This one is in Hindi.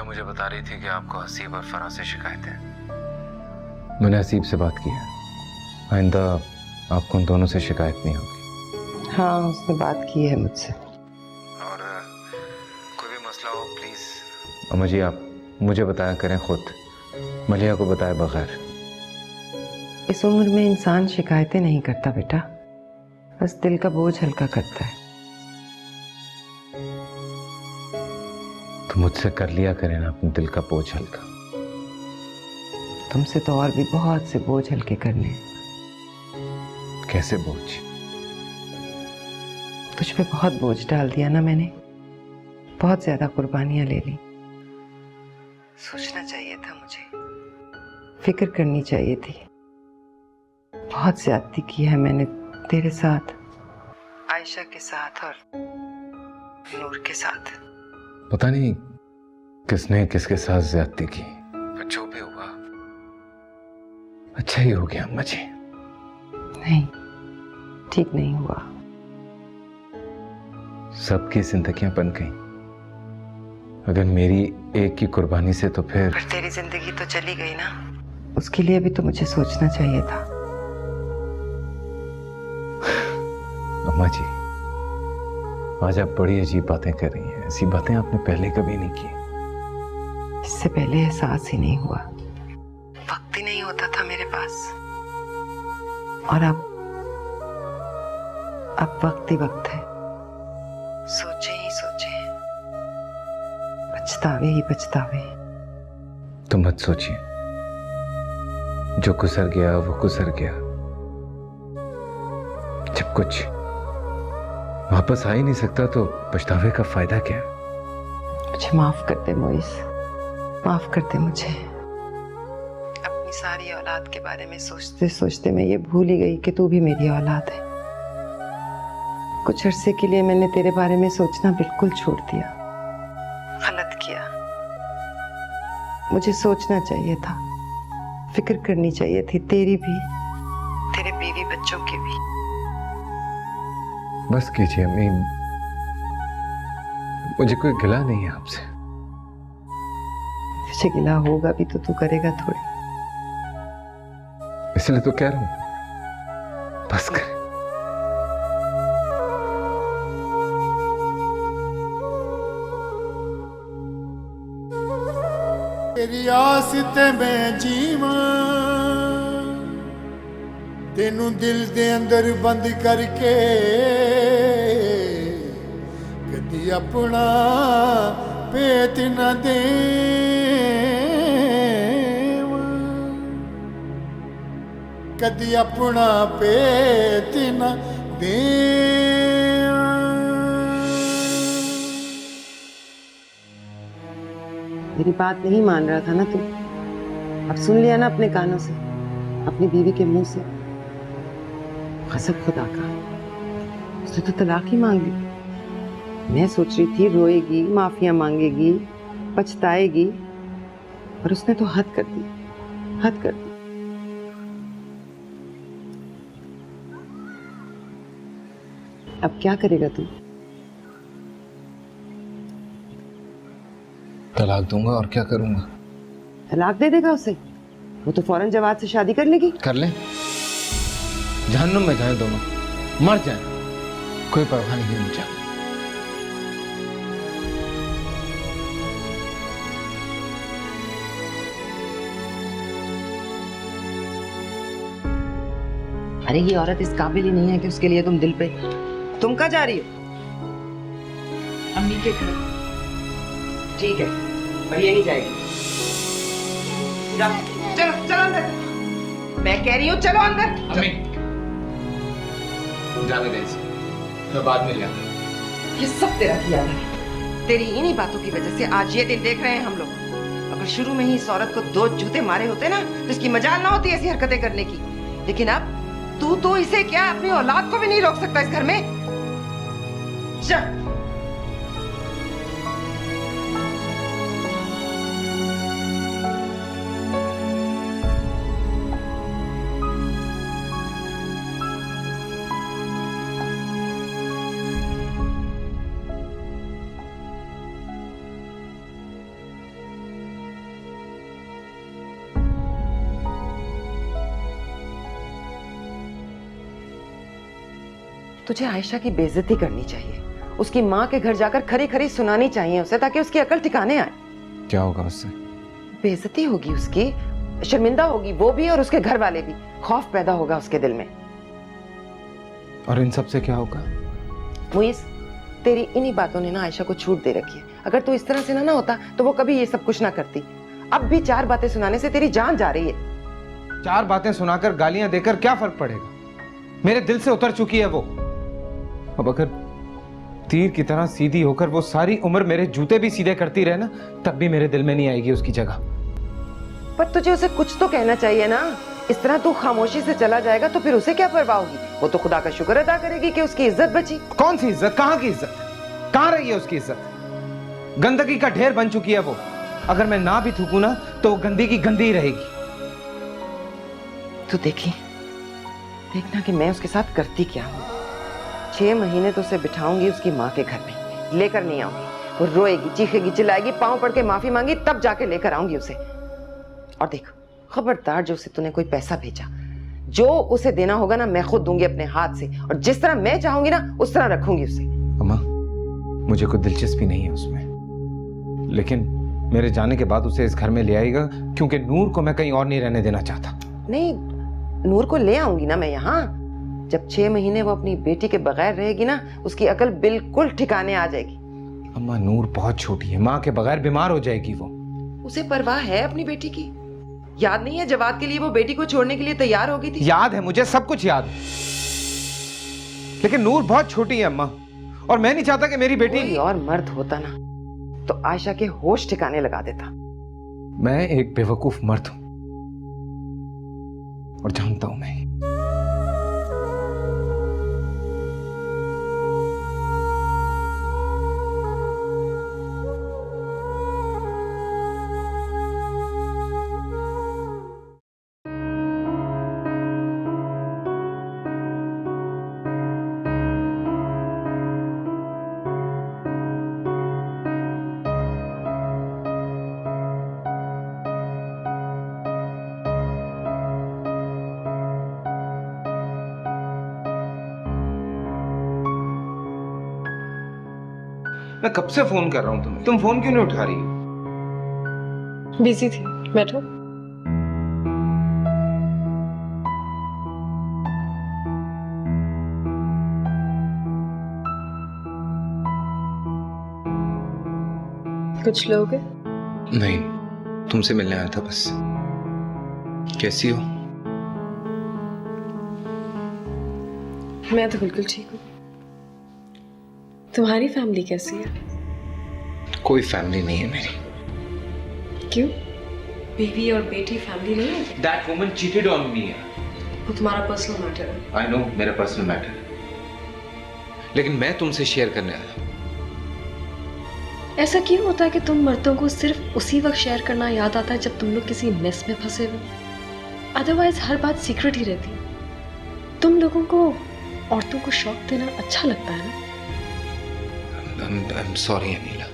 मुझे बता रही थी कि आपको हसीब और फराज से शिकायत है। मैंने हसीब से बात की है, आइंदा आपको उन दोनों से शिकायत नहीं होगी। हाँ, उसने बात की है मुझसे। और कोई भी मसला हो प्लीज अम्मा जी आप मुझे बताया करें, खुद मलिया को बताए बगैर। इस उम्र में इंसान शिकायतें नहीं करता बेटा, बस दिल का बोझ हल्का करता है। तो मुझसे कर लिया करें ना अपने दिल का बोझ हल्का। तुमसे तो और भी बहुत से बोझ हल्के करने हैं। कैसे बोझ? तुझ पे बहुत बोझ डाल दिया ना मैंने, बहुत ज्यादा कुर्बानियां ले ली। सोचना चाहिए था मुझे, फिक्र करनी चाहिए थी। बहुत ज्यादती की है मैंने तेरे साथ, आयशा के साथ और नूर के साथ। पता नहीं किसने किसके साथ ज्यादती की, पर जो भी हुआ अच्छा ही हो गया अम्मा जी। नहीं, ठीक नहीं हुआ। सबकी जिंदगियां बन गई, अगर मेरी एक की कुर्बानी से तो फिर तेरी जिंदगी तो चली गई ना, उसके लिए भी तो मुझे सोचना चाहिए था। अम्मा जी आज आप बड़ी अजीब बातें कर रही हैं, ऐसी बातें आपने पहले कभी नहीं की। इससे पहले एहसास ही नहीं हुआ, वक्त ही नहीं होता था मेरे पास। और अब वक्त ही वक्त है। सोचे ही सोचे, पछतावे ही पछतावे। तो मत सोचिए, जो गुजर गया वो गुजर गया। जब कुछ वापस आ ही नहीं सकता तो पछतावे का फायदा क्या? मुझे माफ कर दे मोइस, माफ कर दे मुझे। अपनी सारी औलाद के बारे में सोचते सोचते मैं ये भूल ही गई कि तू भी मेरी औलाद है। कुछ अरसे के लिए मैंने तेरे बारे में सोचना बिल्कुल छोड़ दिया। गलत किया। मुझे सोचना चाहिए था, फिक्र करनी चाहिए थी, तेरी भी, तेरे बीवी बच्चों की भी। बस कीजिए अम्मी, मुझे कोई गिला नहीं है आपसे। तुझे गिला होगा भी तो तू करेगा थोड़ी। इसलिए तो कह रहा हूं, बस कर। तेरी आस ते मैं जीवां, तेनू दिल दे अंदर बंद करके कदी अपना पेत न दे, कदी अपना पेत न दे। मेरी बात नहीं मान रहा था ना तू, अब सुन लिया ना अपने कानों से, अपनी बीवी के मुंह से। कसम खुदा का, उसने तो तलाक ही मांग ली। मैं सोच रही थी रोएगी, माफिया मांगेगी, पछताएगी, और उसने तो हद कर दी, हद कर दी। अब क्या करेगा तू? तलाक दूंगा और क्या करूंगा? तलाक दे देगा उसे? वो तो फौरन जवाद से शादी कर लेगी। कर ले, जहन्नुम में जाए दोनों, मर जाए, कोई परवाह नहीं है मुझे। अरे ये औरत इस काबिल ही नहीं है कि उसके लिए तुम दिल पे। तुम कहाँ जा रही हो? अम्मी के घर। ठीक है, पर ये नहीं जाएगी। चलो चलो अंदर, मैं कह रही हूँ चलो अंदर। अम्मी जाने दे इसे, मैं बाद में ले आता हूं। ये सब तेरा किया है, तेरी इन्हीं बातों की वजह से आज ये दिन देख रहे हैं हम लोग। अगर शुरू में ही इस औरत को 2 जूते मारे होते ना तो इसकी मजाल ना होती ऐसी हरकतें करने की। लेकिन अब तू तो इसे क्या अपनी औलाद को भी नहीं रोक सकता इस घर में। चल तुझे आयशा की बेइज्जती करनी चाहिए, उसकी माँ के घर जाकर खरी खरी सुनानी चाहिए उसे, ताकि उसकी अकल ठिकाने आए। क्या होगा उससे? बेइज्जती होगी उसकी, शर्मिंदा होगी वो भी और उसके घर वाले भी, खौफ पैदा होगा उसके दिल में। और इन सब से क्या होगा? मुइस, तेरी इन्हीं बातों ने ना आयशा को छूट दे रखी है। अगर तू इस तरह से ना होता तो वो कभी ये सब कुछ ना करती। अब भी 4 बातें सुनाने से तेरी जान जा रही है। 4 बातें सुनाकर, गालियां देकर क्या फर्क पड़ेगा? मेरे दिल से उतर चुकी है वो। अब अगर तीर की तरह सीधी होकर वो सारी उम्र मेरे जूते भी सीधे करती रहे ना, तब भी मेरे दिल में नहीं आएगी उसकी जगह। पर तुझे उसे कुछ तो कहना चाहिए ना। इस तरह तू खामोशी से चला जाएगा तो फिर उसे क्या परवाह होगी? वो तो खुदा का शुक्र अदा करेगी कि उसकी इज्जत बची। कौन सी इज्जत? कहां की इज्जत? कहां रही है उसकी इज्जत? गंदगी का ढेर बन चुकी है वो। अगर मैं ना भी थूकूं ना तो वो गंदी की गंदी ही रहेगी। तू देखना कि मैं उसके साथ करती क्या हूँ। 6 महीने तो उसे बिठाऊंगी उसकी माँ के घर में, लेकर नहीं आऊंगी। वो रोएगी, चीखेगी, चिल्लाएगी, पांव पड़ के माफी मांगी, तब जाके लेकर आऊंगी उसे। और देख, खबरदार जो उसे तूने कोई पैसा भेजा, जो उसे देना होगा ना मैं खुद दूंगी अपने हाथ से, और जिस तरह मैं चाहूंगी ना उस तरह रखूंगी उसे। अम्मा, मुझे कोई दिलचस्पी नहीं है उसमें, लेकिन मेरे जाने के बाद उसे इस घर में ले आएगा, क्योंकि नूर को मैं कहीं और नहीं रहने देना चाहता। नहीं, नूर को ले आऊंगी ना मैं यहाँ। जब 6 महीने वो अपनी बेटी के बगैर रहेगी ना, उसकी अकल बिल्कुल ठिकाने आ जाएगी। अम्मा, नूर बहुत छोटी है, माँ के बगैर बीमार हो जाएगी वो। उसे परवाह है अपनी बेटी की। याद नहीं है जवाद के लिए वो बेटी को छोड़ने के लिए तैयार हो गई थी? याद है, मुझे सब कुछ याद है, लेकिन नूर बहुत छोटी है अम्मा, और मैं नहीं चाहता कि मेरी बेटी। कोई और मर्द होता ना तो आयशा के होश ठिकाने लगा देता। मैं एक बेवकूफ मर्द हूं और जानता हूं मैं। मैं कब से फोन कर रहा हूं तुम्हें, तुम फोन क्यों नहीं उठा रही हो? बिजी थी, बैठो। कुछ लोगे? नहीं, तुमसे मिलने आया था बस। कैसी हो? मैं तो बिल्कुल ठीक हूँ। तुम्हारी फैमिली कैसी है? कोई फैमिली नहीं है मेरी। क्यों? बीवी और बेटी फैमिली नहीं है? That woman cheated on me. वो तुम्हारा पर्सनल मैटर है। I know, मेरा पर्सनल मैटर है, लेकिन मैं तुमसे शेयर करने आया। ऐसा क्यों होता है कि तुम मर्दों को सिर्फ उसी वक्त शेयर करना याद आता है जब तुम लोग किसी मेस में फंसे हुए? अदरवाइज हर बात सीक्रेट ही रहती है। तुम लोगों को औरतों को शौक देना अच्छा लगता है ना? I'm sorry, Anila.